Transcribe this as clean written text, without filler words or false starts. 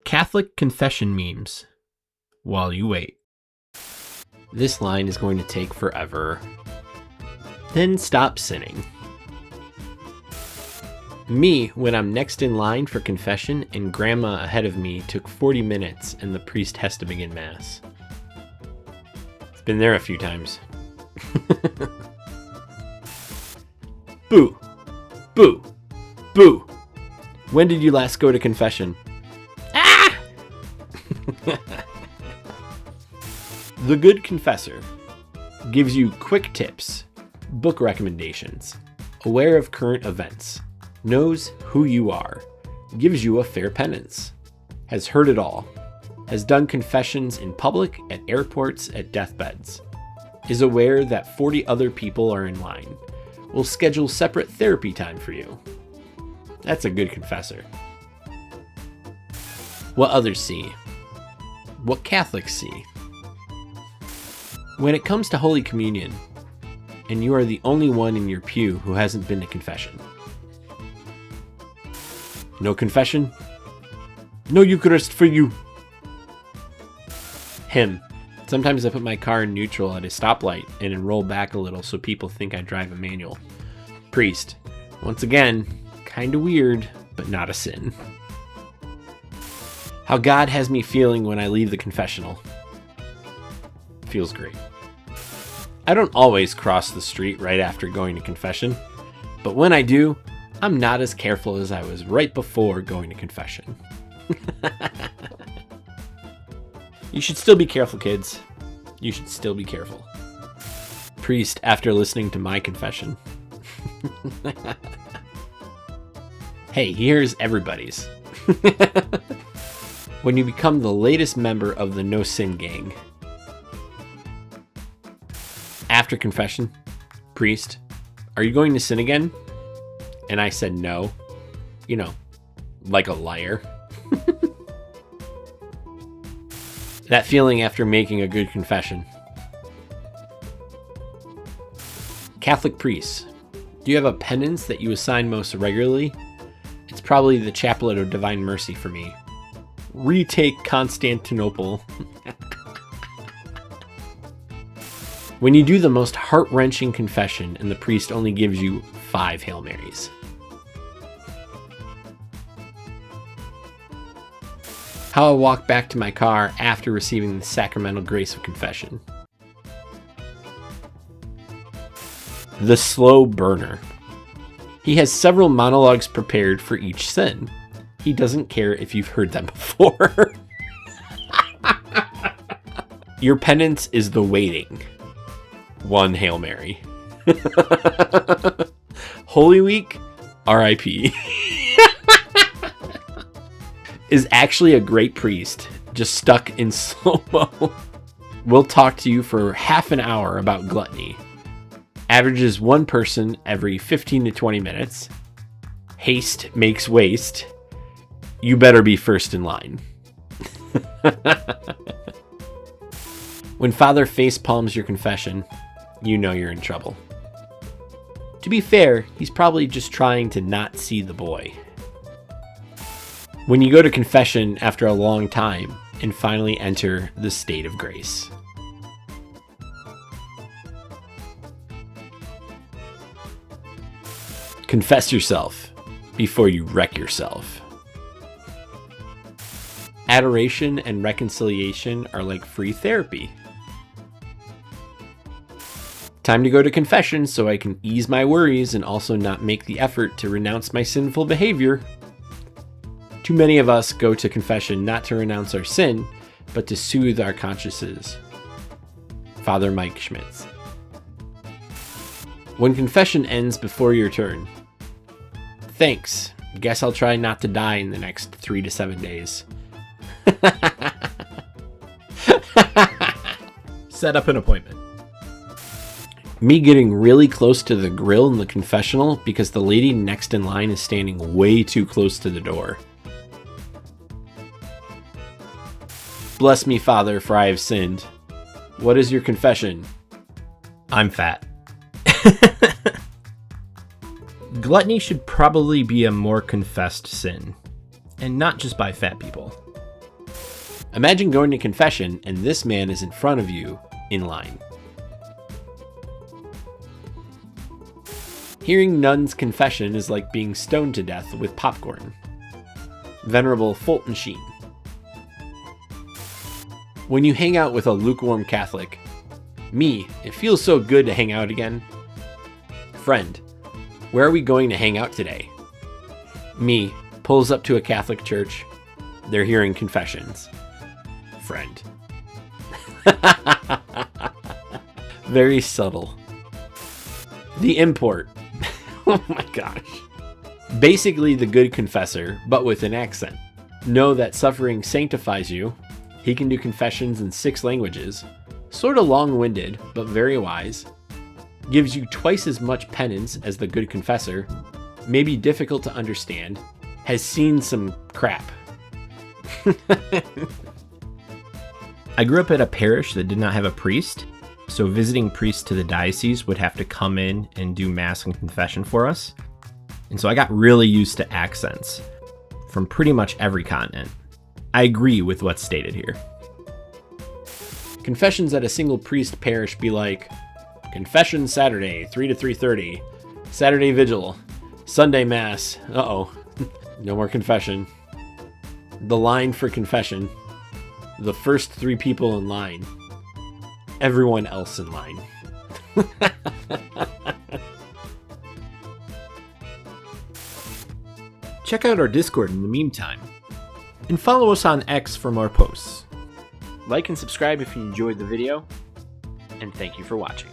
Catholic confession memes while you wait. This line is going to take forever. Then stop sinning. Me, when I'm next in line for confession and grandma ahead of me took 40 minutes and the priest has to begin mass. It's been there a few times. Boo! Boo! Boo! When did you last go to confession? Ah! The Good Confessor gives you quick tips, book recommendations, aware of current events, knows who you are, gives you a fair penance, has heard it all, has done confessions in public, at airports, at deathbeds, is aware that 40 other people are in line, will schedule separate therapy time for you. That's a good confessor. What others see. What Catholics see. When it comes to Holy Communion, and you are the only one in your pew who hasn't been to confession. No confession? No Eucharist for you. Him. Sometimes I put my car in neutral at a stoplight and then roll back a little so people think I drive a manual. Priest. Once again, kinda weird, but not a sin. How God has me feeling when I leave the confessional. Feels great. I don't always cross the street right after going to confession, but when I do, I'm not as careful as I was right before going to confession. You should still be careful, kids. You should still be careful. Priest, after listening to my confession. Hey, here's everybody's. When you become the latest member of the No Sin Gang. After confession, priest, are you going to sin again? And I said no. You know, like a liar. That feeling after making a good confession. Catholic priests, do you have a penance that you assign most regularly? It's probably the Chaplet of Divine Mercy for me. Retake Constantinople. When you do the most heart-wrenching confession and the priest only gives you 5 Hail Marys. How I walk back to my car after receiving the sacramental grace of confession. The slow burner. He has several monologues prepared for each sin. He doesn't care if you've heard them before. Your penance is the waiting. 1 Hail Mary. Holy Week, R.I.P. Is actually a great priest, just stuck in slow-mo. We'll talk to you for half an hour about gluttony. Averages 1 person every 15 to 20 minutes. Haste makes waste. You better be first in line. When Father face palms your confession, you know you're in trouble. To be fair, he's probably just trying to not see the boy. When you go to confession after a long time and finally enter the state of grace. Confess yourself before you wreck yourself. Adoration and reconciliation are like free therapy. Time to go to confession so I can ease my worries and also not make the effort to renounce my sinful behavior. Too many of us go to confession not to renounce our sin, but to soothe our consciences. Father Mike Schmitz. When confession ends before your turn. Thanks. Guess I'll try not to die in the next 3 to 7 days. Set up an appointment. Me getting really close to the grill in the confessional because the lady next in line is standing way too close to the door. Bless me, Father, for I have sinned. What is your confession? I'm fat. Gluttony should probably be a more confessed sin, and not just by fat people. Imagine going to confession and this man is in front of you in line. Hearing nun's confession is like being stoned to death with popcorn. Venerable Fulton Sheen. When you hang out with a lukewarm Catholic, me, it feels so good to hang out again. Friend, where are we going to hang out today? Me, pulls up to a Catholic church. They're hearing confessions. Friend. Very subtle. The import. Oh my gosh. Basically the good confessor, but with an accent. Know that suffering sanctifies you. He can do confessions in 6 languages. Sorta long-winded, but very wise. Gives you twice as much penance as the good confessor. Maybe difficult to understand. Has seen some crap. I grew up at a parish that did not have a priest, so visiting priests to the diocese would have to come in and do mass and confession for us. And so I got really used to accents from pretty much every continent. I agree with what's stated here. Confessions at a single priest parish be like, confession Saturday, 3 to 3:30, Saturday vigil, Sunday mass, uh-oh, no more confession. The line for confession, the first 3 people in line, everyone else in line. Check out our Discord in the meantime, and follow us on X for more posts. Like and subscribe if you enjoyed the video, and thank you for watching.